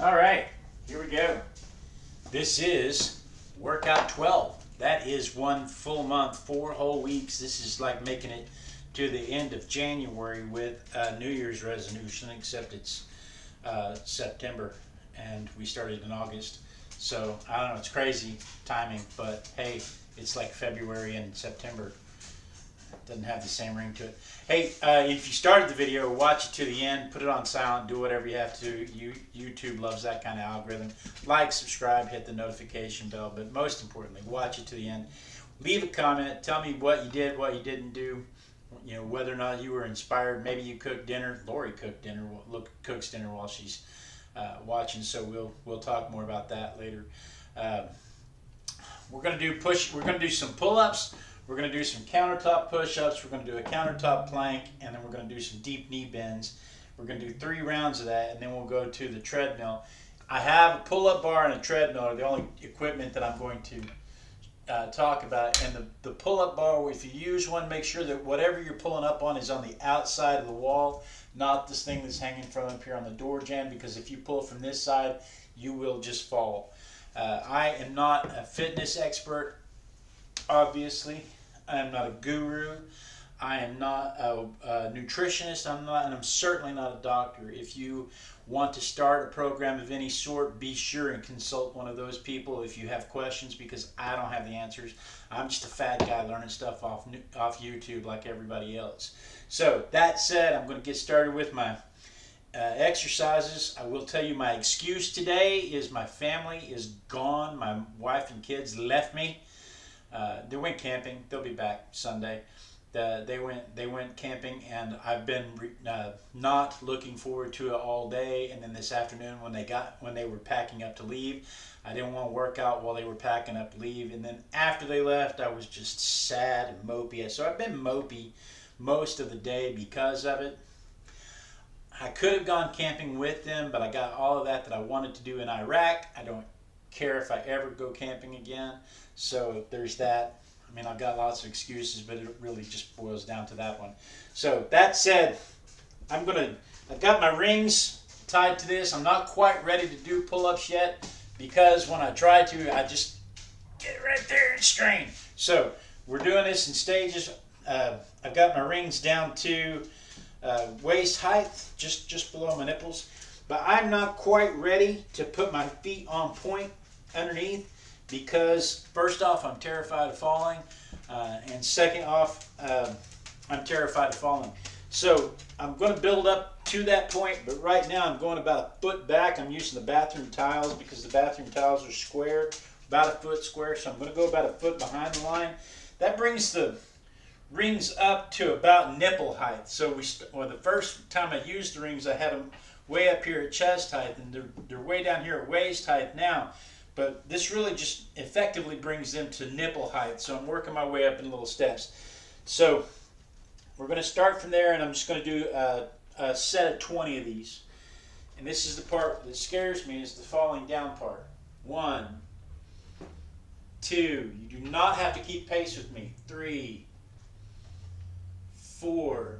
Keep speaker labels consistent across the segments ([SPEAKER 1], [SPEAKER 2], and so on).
[SPEAKER 1] All right, here we go. This is workout 12. That is one full month, 4 whole weeks. This is like making it to the end of January with a New Year's resolution, except it's September and we started in August. So I don't know, it's crazy timing, but hey, it's like February and September. Doesn't have the same ring to it. Hey, if you started the video, watch it to the end, put it on silent, do whatever you have to. YouTube loves that kind of algorithm. Like, subscribe, hit the notification bell, but most importantly, watch it to the end. Leave a comment, tell me what you did, what you didn't do, you know, whether or not you were inspired. Maybe you cooked dinner. Lori cooked dinner, cooks dinner while she's watching, so we'll talk more about that later. We're gonna do some pull-ups. We're going to do some countertop push-ups, we're going to do a countertop plank, and then we're going to do some deep knee bends. We're going to do 3 rounds of that, and then we'll go to the treadmill. I have a pull-up bar and a treadmill are the only equipment that I'm going to talk about. And the pull-up bar, if you use one, make sure that whatever you're pulling up on is on the outside of the wall, not this thing that's hanging from up here on the door jamb, because if you pull from this side, you will just fall. I am not a fitness expert, obviously. I am not a guru. I am not a nutritionist. And I'm certainly not a doctor. If you want to start a program of any sort, be sure and consult one of those people if you have questions, because I don't have the answers. I'm just a fat guy learning stuff off YouTube like everybody else. So that said, I'm going to get started with my exercises. I will tell you my excuse today is my family is gone. My wife and kids left me. They went camping. They'll be back Sunday. They went camping, and I've been not looking forward to it all day. And then this afternoon, when they were packing up to leave, I didn't want to work out while they were packing up to leave. And then after they left, I was just sad and mopey. So I've been mopey most of the day because of it. I could have gone camping with them, but I got all of that I wanted to do in Iraq. I don't care if I ever go camping again. So there's that. I mean, I've got lots of excuses, but it really just boils down to that one. So that said, I've got my rings tied to this. I'm not quite ready to do pull-ups yet, because when I try to, I just get right there and strain. So we're doing this in stages. I've got my rings down to waist height, just below my nipples. But I'm not quite ready to put my feet on point underneath, because first off, I'm terrified of falling, and second off, I'm terrified of falling. So I'm going to build up to that point, but right now I'm going about a foot back. I'm using the bathroom tiles because the bathroom tiles are square, about a foot square, so I'm going to go about a foot behind the line. That brings the rings up to about nipple height. So the first time I used the rings, I had them way up here at chest height, and they're way down here at waist height now. But this really just effectively brings them to nipple height. So I'm working my way up in little steps. So we're going to start from there, and I'm just going to do a set of 20 of these. And this is the part that scares me, is the falling down part. 1, 2. You do not have to keep pace with me. 3, 4,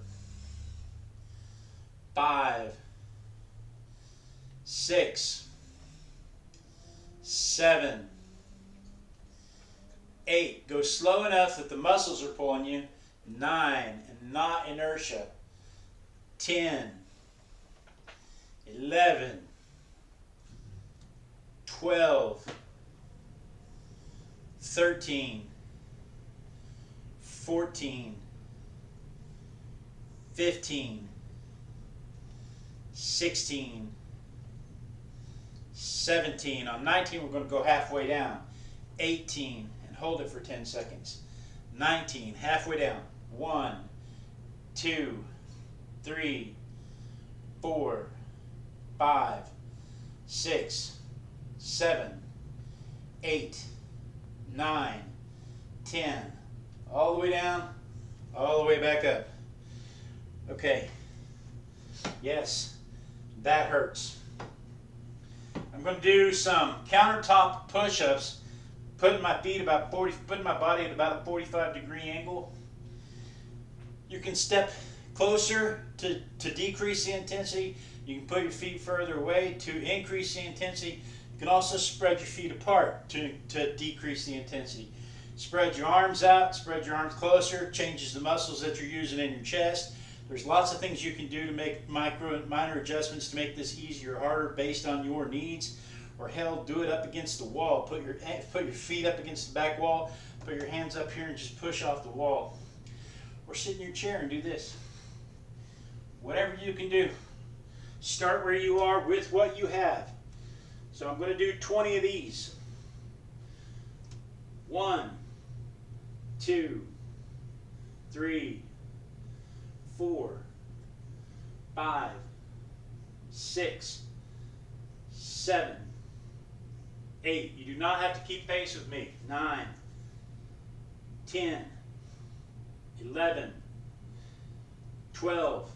[SPEAKER 1] 5, 6, 7, 8. Go slow enough that the muscles are pulling you. 9, and not inertia. 10, 11, 12, 13, 14, 15, 16, 17. On 19, we're going to go halfway down. 18, and hold it for 10 seconds. 19, halfway down. 1, 2, 3, 4, 5, 6, 7, 8, 9, 10. All the way down, all the way back up. Okay. Yes, that hurts. I'm going to do some countertop push-ups, putting my body at about a 45-degree angle. You can step closer to decrease the intensity. You can put your feet further away to increase the intensity. You can also spread your feet apart to decrease the intensity. Spread your arms out, spread your arms closer, changes the muscles that you're using in your chest. There's lots of things you can do to make minor adjustments to make this easier or harder based on your needs. Or hell, do it up against the wall. Put your feet up against the back wall, put your hands up here and just push off the wall. Or sit in your chair and do this. Whatever you can do. Start where you are with what you have. So I'm going to do 20 of these. 1, 2, 3, 4, 5, 6, 7, 8. You do not have to keep pace with me. 9, 10, 11, 12,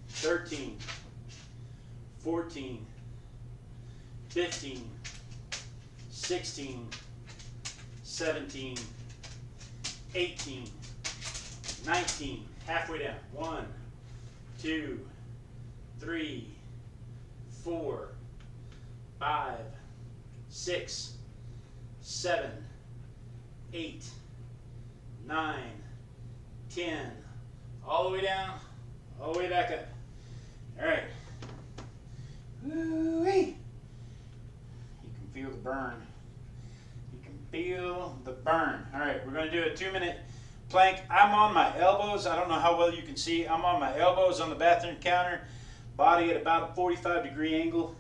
[SPEAKER 1] 13, 14, 15, 16, 17, 18, 19, halfway down. 1, 2, 3, 4, 5, 6, 7, 8, 9, 10. All the way down, all the way back up. All right. Woo-wee. You can feel the burn. You can feel the burn. All right, we're going to do a 2-minute plank. I'm on my elbows. I don't know how well you can see. I'm on my elbows on the bathroom counter, body at about a 45-degree angle.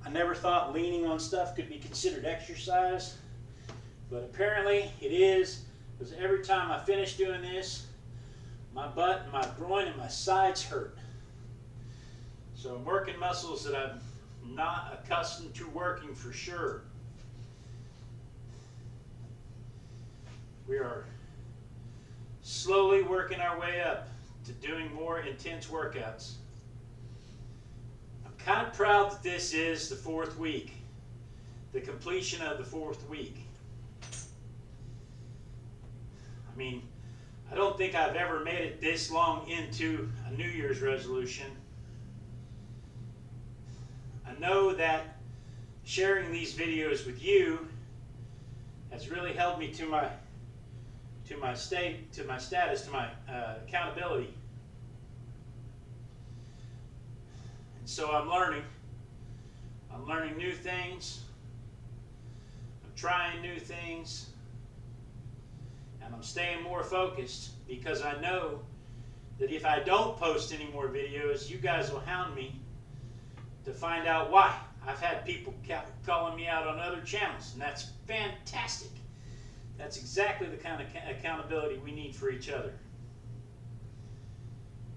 [SPEAKER 1] I never thought leaning on stuff could be considered exercise, but apparently it is, because every time I finish doing this, my butt, my groin, and my sides hurt. So I'm working muscles that I'm not accustomed to working for sure. We are slowly working our way up to doing more intense workouts. I'm kind of proud that this is the 4th week, the completion of the 4th week. I mean, I don't think I've ever made it this long into a New Year's resolution. I know that sharing these videos with you has really held me to my status, to my accountability. And so I'm learning new things. I'm trying new things. And I'm staying more focused because I know that if I don't post any more videos, you guys will hound me to find out why. I've had people calling me out on other channels, and that's fantastic. That's exactly the kind of accountability we need for each other.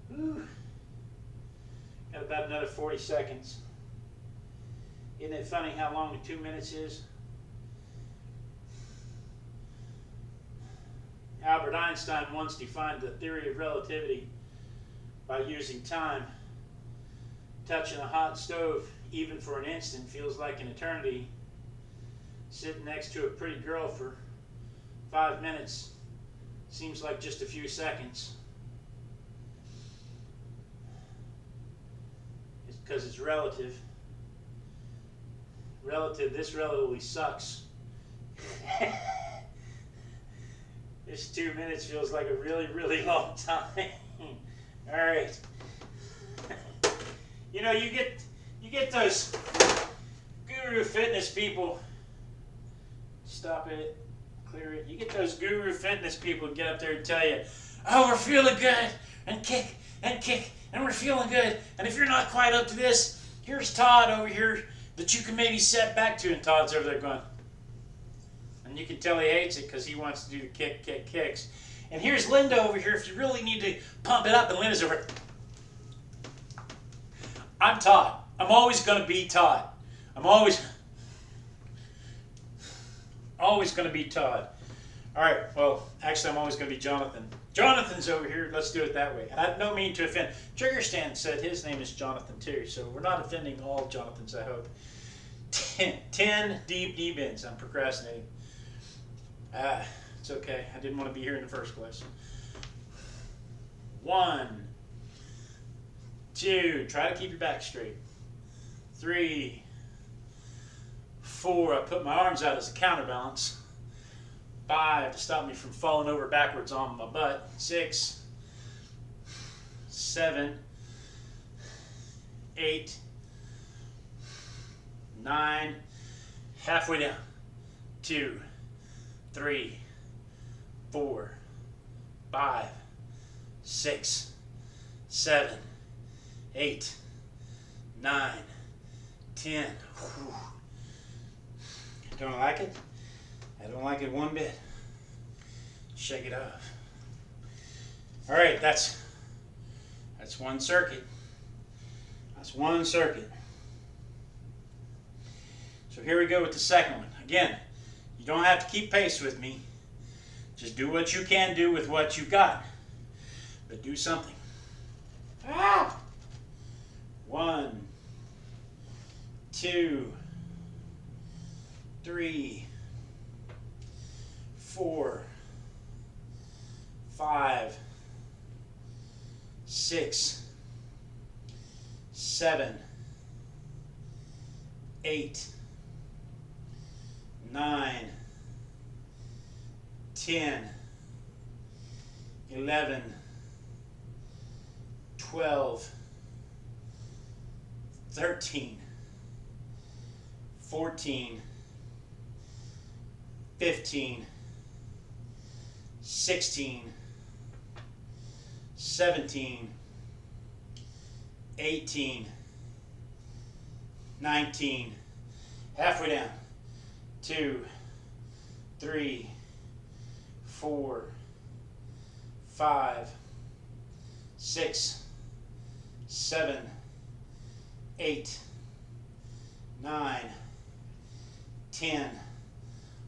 [SPEAKER 1] Whew. Got about another 40 seconds. Isn't it funny how long 2 minutes is? Albert Einstein once defined the theory of relativity by using time. Touching a hot stove, even for an instant, feels like an eternity. Sitting next to a pretty girl for 5 minutes seems like just a few seconds. It's because it's relative. This relatively sucks. This 2 minutes feels like a really, really long time. All right. You know, you get those guru fitness people. Stop it. Clear it. You get those guru fitness people get up there and tell you, oh, we're feeling good, and kick, and we're feeling good. And if you're not quite up to this, here's Todd over here that you can maybe set back to. And Todd's over there going, and you can tell he hates it because he wants to do the kicks. And here's Linda over here if you really need to pump it up. And Linda's over. I'm Todd. I'm always going to be Todd. I'm always going to be Todd. All right, well, actually, I'm always going to be Jonathan. Jonathan's over here. Let's do it that way. And I don't mean to offend. Trigger Stand said his name is Jonathan too, so we're not offending all Jonathans, I hope. 10 deep knee bends. I'm procrastinating. It's okay. I didn't want to be here in the first place. 1, 2, try to keep your back straight. 3, 4, I put my arms out as a counterbalance. 5, to stop me from falling over backwards on my butt. 6, 7, 8, 9, halfway down. 2, 3, 4, 5, 6, 7, 8, 9, 10. Whew. Don't like it? I don't like it one bit. Shake it off. All right, that's one circuit. That's one circuit. So here we go with the second one. Again, you don't have to keep pace with me. Just do what you can do with what you've got. But do something. Ah! 1, 2, 3, 4, 5, 6, 7, 8, 9, 10, 11, 12, 13, 14, 15, 16, 17, 18, 19, halfway down. 2, 3, 4, 5, 6, 7, 8, 9, 10,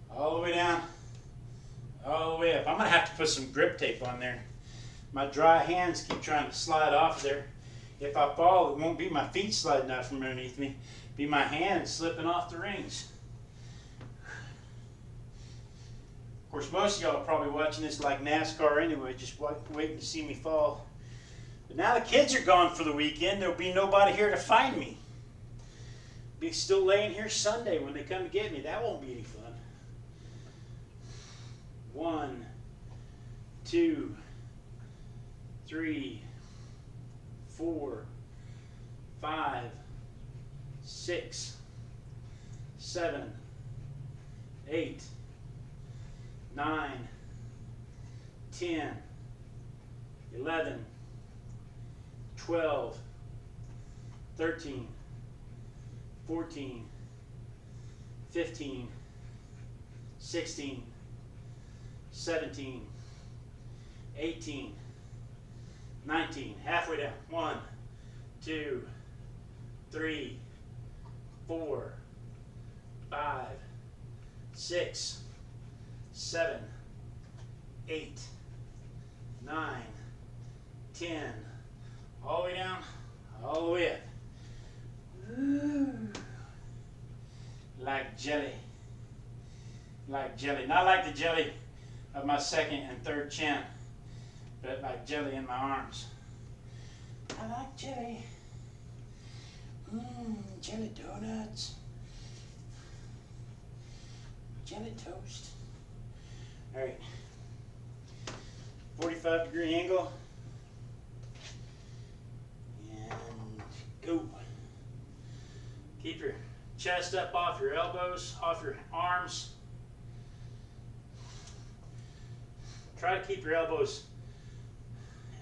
[SPEAKER 1] all the way down, all the way up. I'm going to have to put some grip tape on there. My dry hands keep trying to slide off there. If I fall, it won't be my feet sliding out from underneath me. It'll be my hands slipping off the rings. Of course, most of y'all are probably watching this like NASCAR anyway, just waiting to see me fall. But now the kids are gone for the weekend. There'll be nobody here to find me. Be still laying here Sunday when they come to get me. That won't be any fun. 1, 2, 3, 4, 5, 6, 7, 8, 9, 10, 11, 12, 13, 14, 15, 16, 17, 18, 19, halfway down. 1, 2, 3, 4, 5, 6, 7, 8, 9, 10, all the way down, all the way up. Ooh. Like jelly. Like jelly. Not like the jelly of my second and third chin, but like jelly in my arms. I like jelly. Jelly donuts. Jelly toast. All right. 45-degree angle. And go. Keep your chest up off your elbows, off your arms. Try to keep your elbows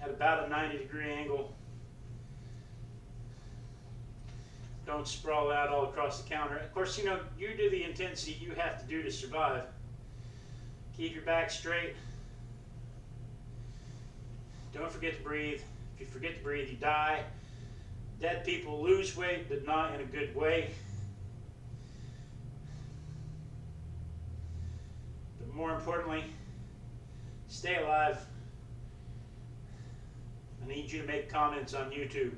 [SPEAKER 1] at about a 90-degree angle. Don't sprawl out all across the counter. Of course, you know, you do the intensity you have to do to survive. Keep your back straight. Don't forget to breathe. If you forget to breathe, you die. Dead people lose weight, but not in a good way. But more importantly, stay alive. I need you to make comments on YouTube.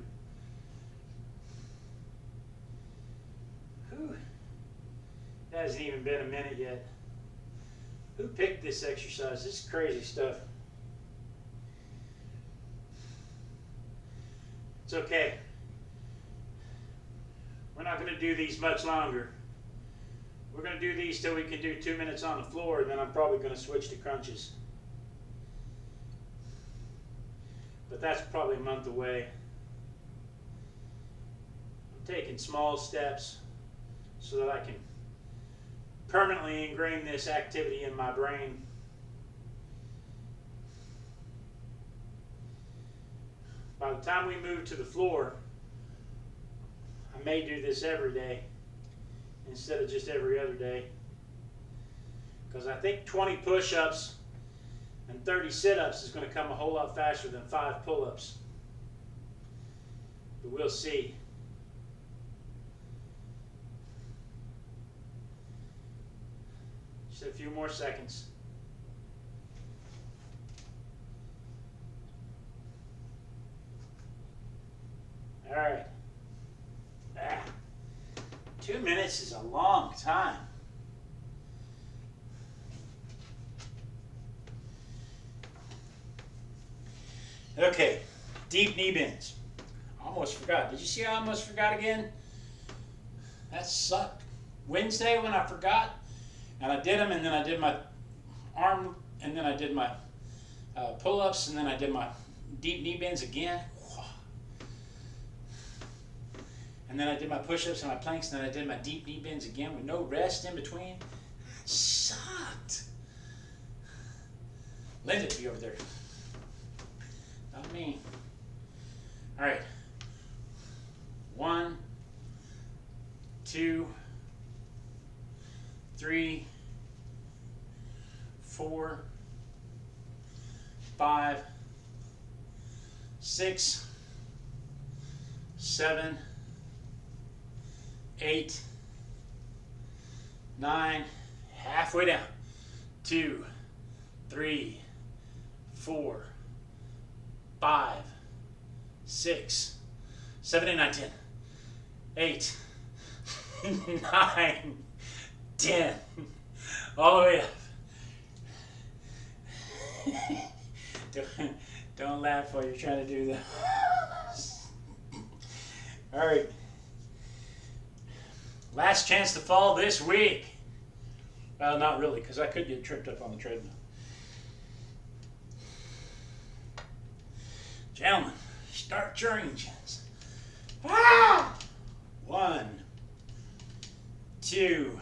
[SPEAKER 1] Whew. That hasn't even been a minute yet. Who picked this exercise? This is crazy stuff. It's okay. not going to do these much longer. We're going to do these till we can do 2 minutes on the floor, and then I'm probably going to switch to crunches. But that's probably a month away. I'm taking small steps so that I can permanently ingrain this activity in my brain. By the time we move to the floor, I may do this every day instead of just every other day. Because I think 20 push-ups and 30 sit-ups is going to come a whole lot faster than 5 pull-ups. But we'll see. Just a few more seconds. All right. 2 minutes is a long time. Okay, deep knee bends. Almost forgot. Did you see I almost forgot again? That sucked. Wednesday when I forgot, and I did them, and then I did my arm, and then I did my pull-ups, and then I did my deep knee bends again. And then I did my push-ups and my planks, and then I did my deep knee bends again with no rest in between. That sucked. Linda be over there. Not me. All right. 1, 2, 3, 4, 5, 6, 7, 8, 9, halfway down. 2, 3, 4, 5, 6, 7, 8, 9, 10. 8, 9, 10. All the way up. Don't laugh while you're trying to do that. All right. Last chance to fall this week. Well, not really, because I could get tripped up on the treadmill. Gentlemen, start your engines. 1, 2,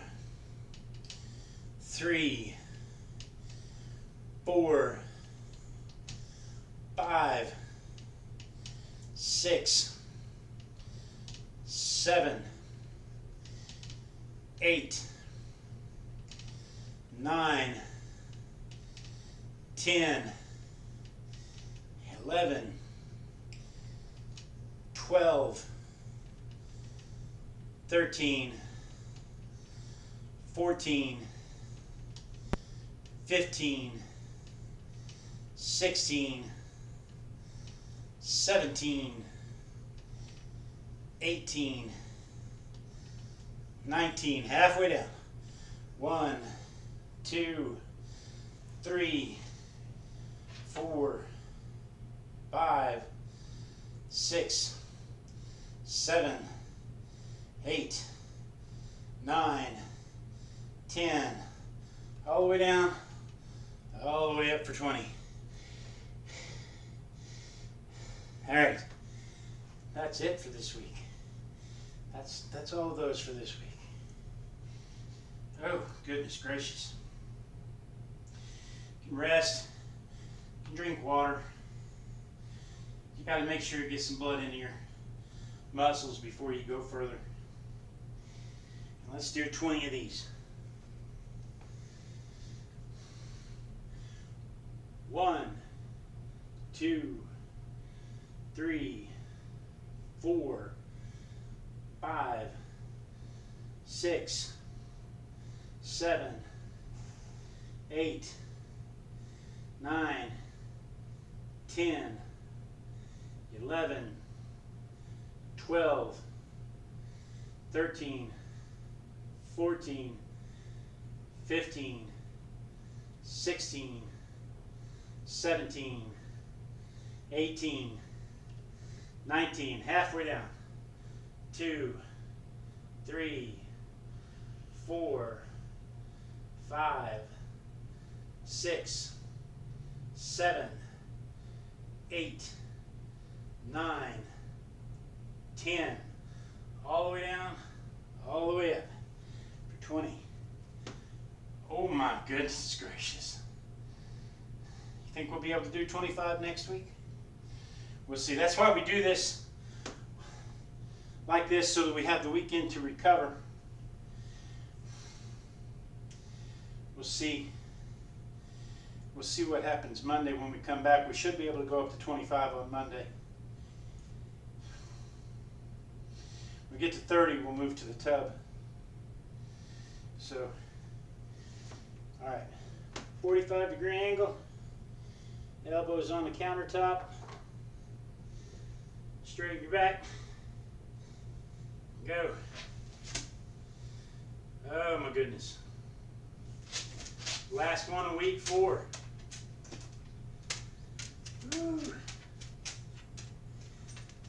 [SPEAKER 1] 3, 4, 5, 6, 7, 8, 9, 10, 11, 12, 13, 14, 15, 16, 17, 18, 19, halfway down. 1, 2, 3, 4, 5, 6, 7, 8, 9, 10. All the way down, all the way up for 20. All right, that's it for this week. That's all of those for this week. Oh, goodness gracious. You can rest, you can drink water. You got to make sure you get some blood into your muscles before you go further. And let's do 20 of these. 1, 2, 3, 4, 5, 6, 7, 8, 9, 10, 11, 12, 13, 14, 15, 16, 17, 18, 19, halfway down. 2, 3, 4, 5, 6, 7, 8, 9, 10. All the way down, all the way up for 20. Oh my goodness gracious. You think we'll be able to do 25 next week? We'll see. That's why we do this like this, so that we have the weekend to recover. We'll see. We'll see what happens Monday when we come back. We should be able to go up to 25 on Monday. When we get to 30, we'll move to the tub. So, all right, 45-degree angle, elbows on the countertop, straighten your back, go. Oh my goodness. Last one of week 4. Woo.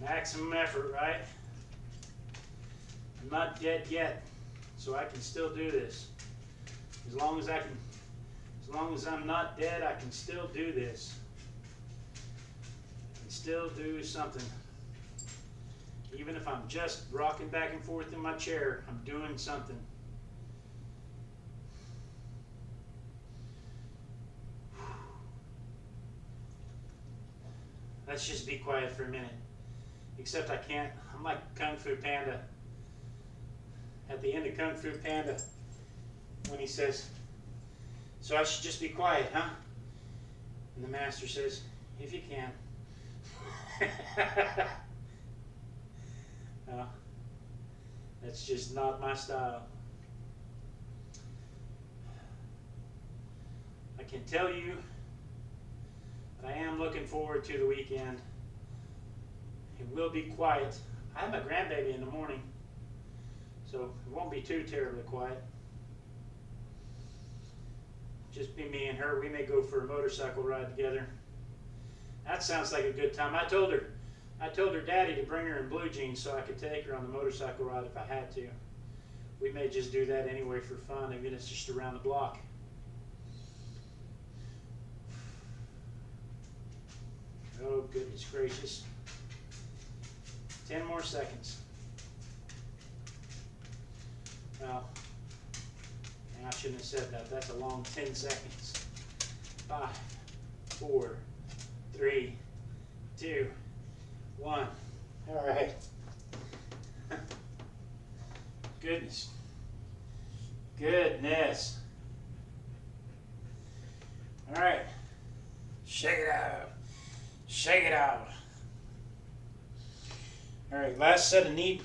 [SPEAKER 1] Maximum effort, right? I'm not dead yet, so I can still do this. As long as I'm not dead, I can still do this. I can still do something. Even if I'm just rocking back and forth in my chair, I'm doing something. Let's just be quiet for a minute. Except I can't. I'm like Kung Fu Panda. At the end of Kung Fu Panda, when he says, "So I should just be quiet, huh?" And the master says, "If you can." Well, that's just not my style. I can tell you that I am looking forward to the weekend. It will be quiet. I have my grandbaby in the morning, so it won't be too terribly quiet. Just be me and her. We may go for a motorcycle ride together. That sounds like a good time. I told her daddy to bring her in blue jeans so I could take her on the motorcycle ride if I had to. We may just do that anyway for fun, even if it's just around the block. Oh, goodness gracious. 10 more seconds. Well, I shouldn't have said that. That's a long 10 seconds. 5, 4, 3, 2, 1. All right. Goodness. Goodness. All right. Shake it out. Shake it out. All right, last set of knee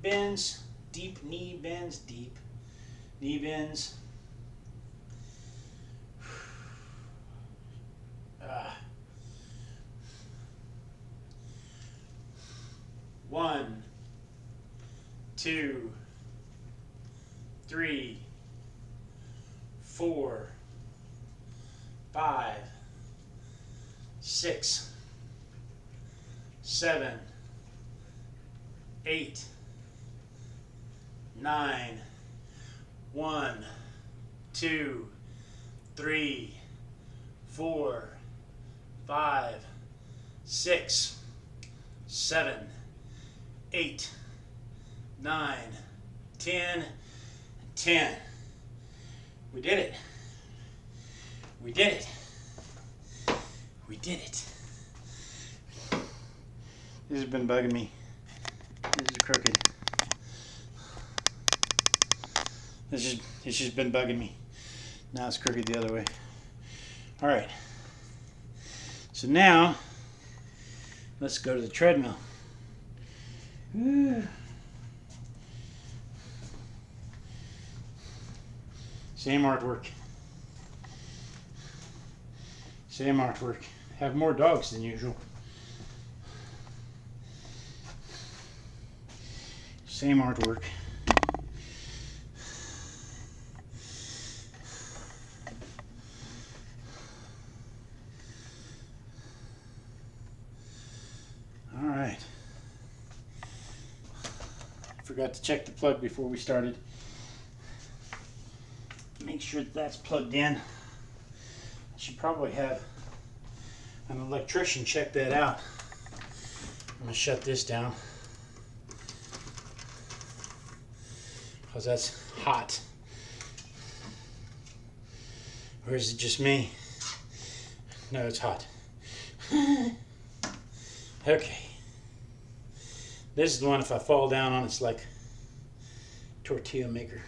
[SPEAKER 1] bends, deep knee bends, deep knee bends. 1, 2, 3, 4, 5, 6, 7, 8, 9, 1, 2, 3, 4, 5, 6, 7, 8, 9, 10, 10. We did it. We did it. We did it. This has been bugging me. This is crooked. It's just been bugging me. Now it's crooked the other way. All right. So now, let's go to the treadmill. Same artwork. Same artwork. Have more dogs than usual. Same artwork. All right. Forgot Forgot to check the plug before we started. Make sure that that's plugged in. I should probably have an electrician check that out. I'm going to shut this down because that's hot. Or is it just me? No, it's hot. Okay. This is the one, if I fall down on, it's like tortilla maker.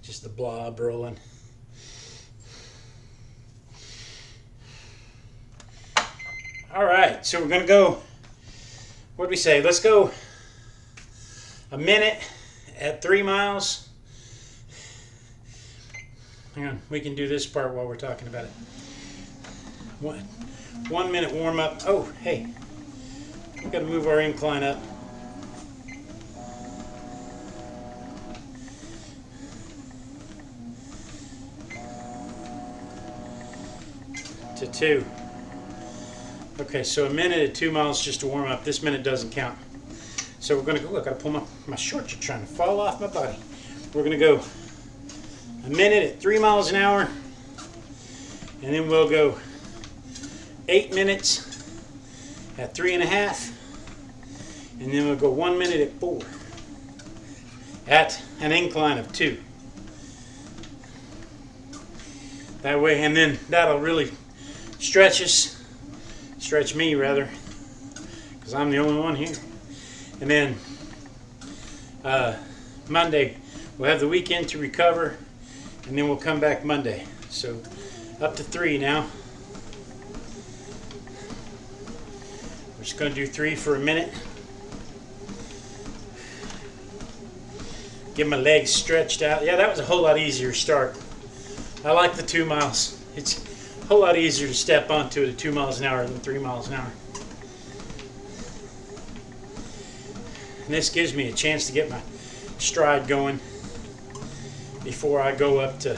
[SPEAKER 1] Just the blob rolling. All right, so we're gonna go, what did we say? Let's go a minute at 3 miles. Hang on, we can do this part while we're talking about it. 1 minute warm up. Oh, hey, we gotta move our incline up. To 2. Okay, so a minute at 2 miles just to warm up. This minute doesn't count. So we're gonna go, look, I gotta pull my shorts are trying to fall off my body. We're gonna go a minute at 3 miles an hour, and then we'll go 8 minutes at 3.5, and then we'll go 1 minute at 4 at an incline of 2. That way, and then that'll really stretch me rather, because I'm the only one here. And then Monday we'll have the weekend to recover, and then we'll come back Monday. So up to 3 now. We're just going to do 3 for a minute. Get my legs stretched out. Yeah, that was a whole lot easier start. I like the 2 miles. It's a whole lot easier to step onto it at 2 miles an hour than 3 miles an hour. And this gives me a chance to get my stride going before I go up to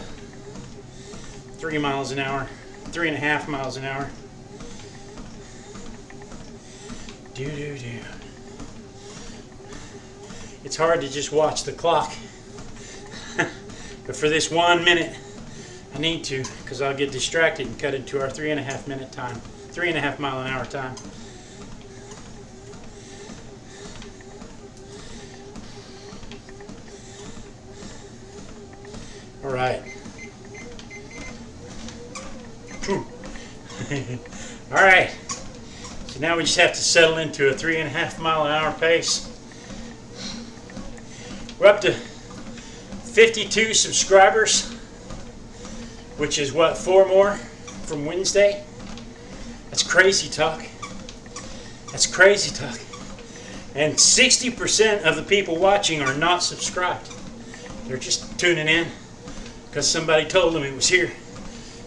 [SPEAKER 1] 3 miles an hour, 3.5 miles an hour. Do. It's hard to just watch the clock. But for this 1 minute, I need to, because I'll get distracted and cut into our 3.5 minute time, 3.5 mile an hour time. All right. All right. So now we just have to settle into a 3.5 mile an hour pace. We're up to 52 subscribers, which is what, 4 more from Wednesday? That's crazy talk. That's crazy talk. And 60% of the people watching are not subscribed. They're just tuning in because somebody told them it was here.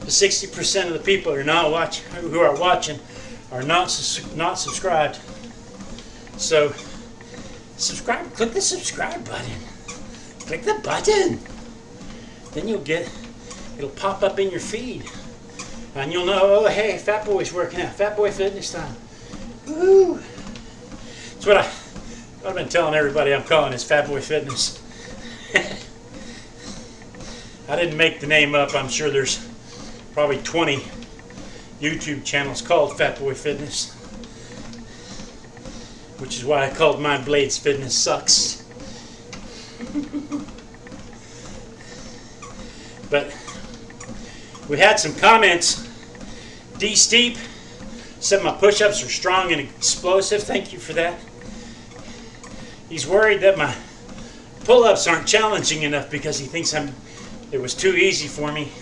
[SPEAKER 1] The 60% of the people who are watching are not subscribed. So subscribe. Click the subscribe button. Click the button. Then it'll pop up in your feed, and you'll know, oh hey, Fat Boy's working out. Fat Boy Fitness time. Woo! That's what I've been telling everybody. I'm calling this Fat Boy Fitness. I didn't make the name up. I'm sure there's probably 20 YouTube channels called Fat Boy Fitness, which is why I called mine Blades Fitness Sucks. But we had some comments. D Steep said my push-ups are strong and explosive. Thank you for that. He's worried that my pull-ups aren't challenging enough because he thinks it was too easy for me.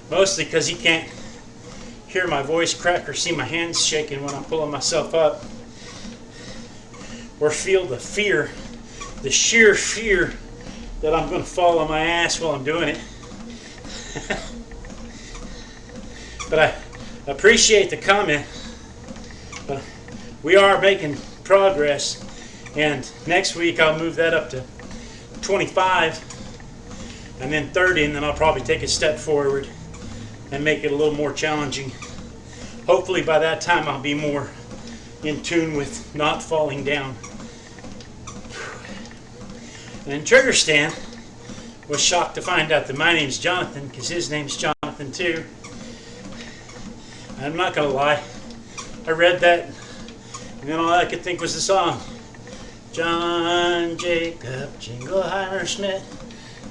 [SPEAKER 1] Mostly because he can't hear my voice crack or see my hands shaking when I'm pulling myself up. Or feel the fear, the sheer fear that I'm going to fall on my ass while I'm doing it. But I appreciate the comment. But we are making progress, and next week I'll move that up to 25 and then 30, and then I'll probably take a step forward and make it a little more challenging. Hopefully by that time I'll be more in tune with not falling down. And Trigger Stan was shocked to find out that my name's Jonathan, because his name's Jonathan too. I'm not gonna lie, I read that and then all I could think was the song. John Jacob Jingleheimer Schmidt,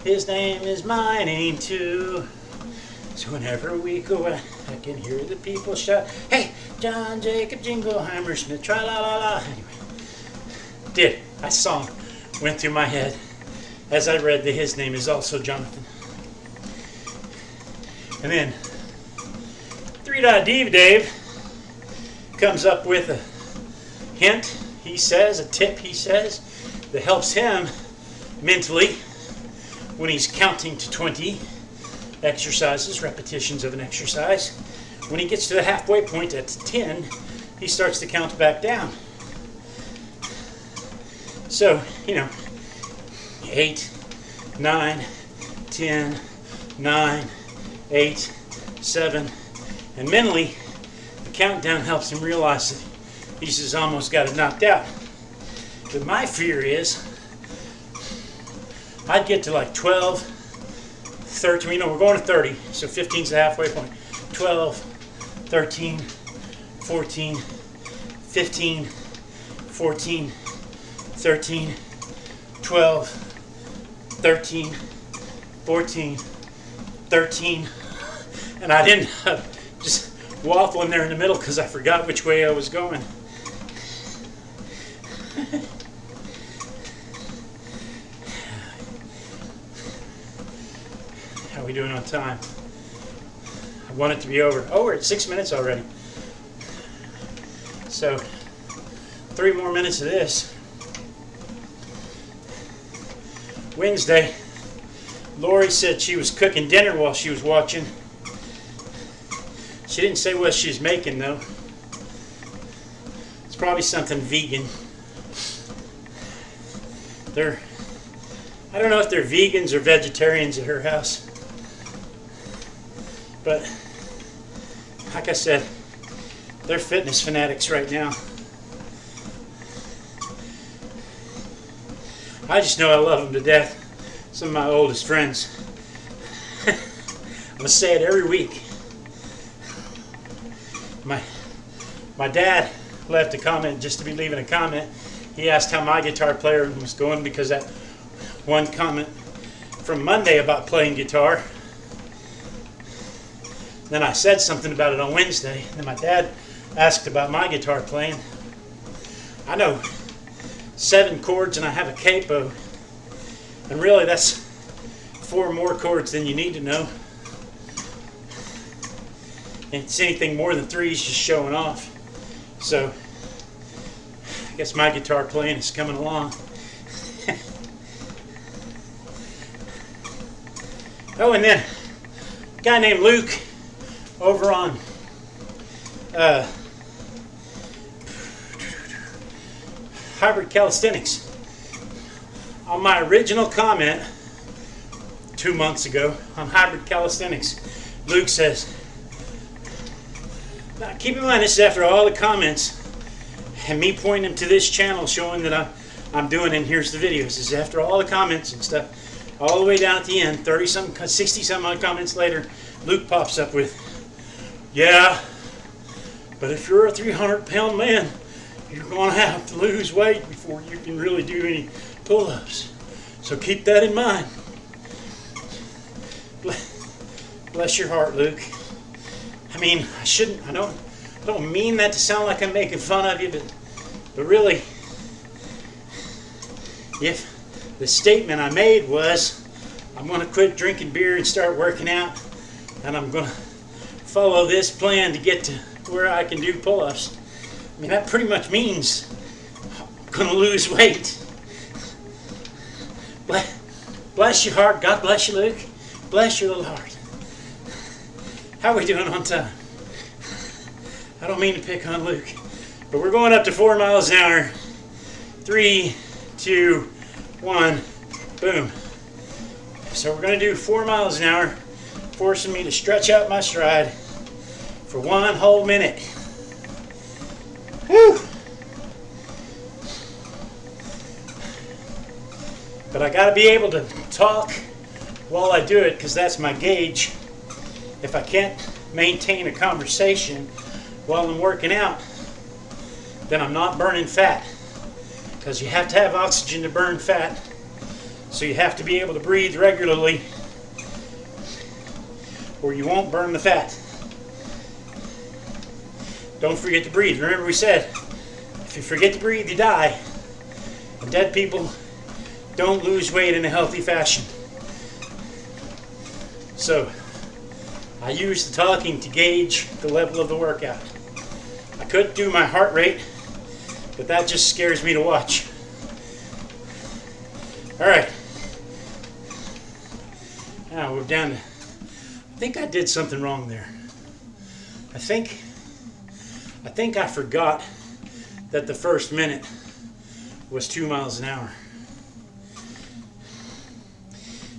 [SPEAKER 1] his name is my name too. So whenever we go out, I can hear the people shout, hey, John Jacob Jingleheimer Schmidt, tra-la-la-la. Anyway, that song went through my head as I read that his name is also Jonathan. And then 3.Diva Dave comes up with a hint, he says, a tip, he says, that helps him mentally when he's counting to 20 exercises, repetitions of an exercise. When he gets to the halfway point at 10, he starts to count back down. So, 8, 9, 10, 9, 8, 7, and mentally, the countdown helps him realize that he's just almost got it knocked out. But my fear is, I'd get to like 12, 13, we're going to 30, so 15's the halfway point. 12, 13, 14, 15, 14, 13, 12, 13, 14, 13, and I didn't just waffling there in the middle because I forgot which way I was going. How are we doing on time? I want it to be over. Oh, we're at 6 minutes already. So 3 more minutes of this. Wednesday, Lori said she was cooking dinner while she was watching. She didn't say what she's making though. It's probably something vegan. I don't know if they're vegans or vegetarians at her house. But like I said, they're fitness fanatics right now. I just know I love them to death. Some of my oldest friends. I'm going to say it every week. My dad left a comment just to be leaving a comment. He asked how my guitar player was going because that one comment from Monday about playing guitar. Then I said something about it on Wednesday. Then my dad asked about my guitar playing. I know 7 chords and I have a capo. And really that's 4 more chords than you need to know. And it's anything more than 3 is just showing off. So I guess my guitar playing is coming along. Oh, and then a guy named Luke over on Hybrid Calisthenics. On my original comment 2 months ago on Hybrid Calisthenics, Luke says, now keep in mind this is after all the comments and me pointing him to this channel showing that I'm doing, and here's the videos. This is after all the comments and stuff, all the way down at the end, 60 some odd comments later, Luke pops up with, yeah, but if you're a 300-pound man, you're going to have to lose weight before you can really do any pull-ups. So keep that in mind. Bless your heart, Luke. I mean, I don't mean that to sound like I'm making fun of you, but really, if the statement I made was, I'm going to quit drinking beer and start working out, and I'm going to follow this plan to get to where I can do pull-ups, I mean, that pretty much means I'm going to lose weight. Bless your heart. God bless you, Luke. Bless your little heart. How are we doing on time? I don't mean to pick on Luke, but we're going up to 4 miles an hour. 3, 2, 1, boom. So we're going to do 4 miles an hour, forcing me to stretch out my stride for 1 whole minute. Whew. But I got to be able to talk while I do it, because that's my gauge. If I can't maintain a conversation while I'm working out, then I'm not burning fat. Because you have to have oxygen to burn fat. So you have to be able to breathe regularly, or you won't burn the fat. Don't forget to breathe. Remember we said, if you forget to breathe, you die. And dead people don't lose weight in a healthy fashion. So, I use the talking to gauge the level of the workout. I could do my heart rate, but that just scares me to watch. Alright. Now we're down to, I think I did something wrong there. I think I forgot that the first minute was 2 miles an hour.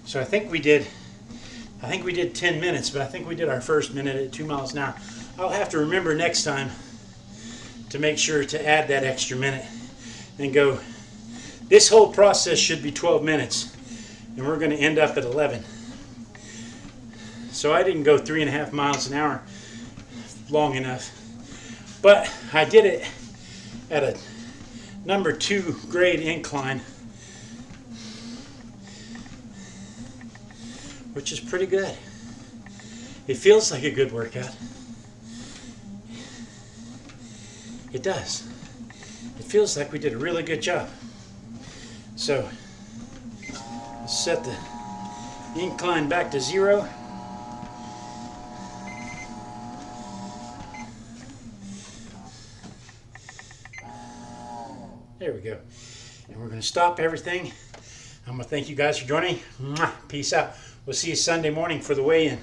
[SPEAKER 1] So I think we did 10 minutes, but I think we did our first minute at 2 miles an hour. I'll have to remember next time to make sure to add that extra minute and go. This whole process should be 12 minutes, and we're going to end up at 11. So I didn't go 3.5 miles an hour long enough, but I did it at a number 2 grade incline, which is pretty good. It feels like a good workout. It does. It feels like we did a really good job. So, let's set the incline back to 0. There we go. And we're going to stop everything. I'm going to thank you guys for joining. Peace out. We'll see you Sunday morning for the weigh-in.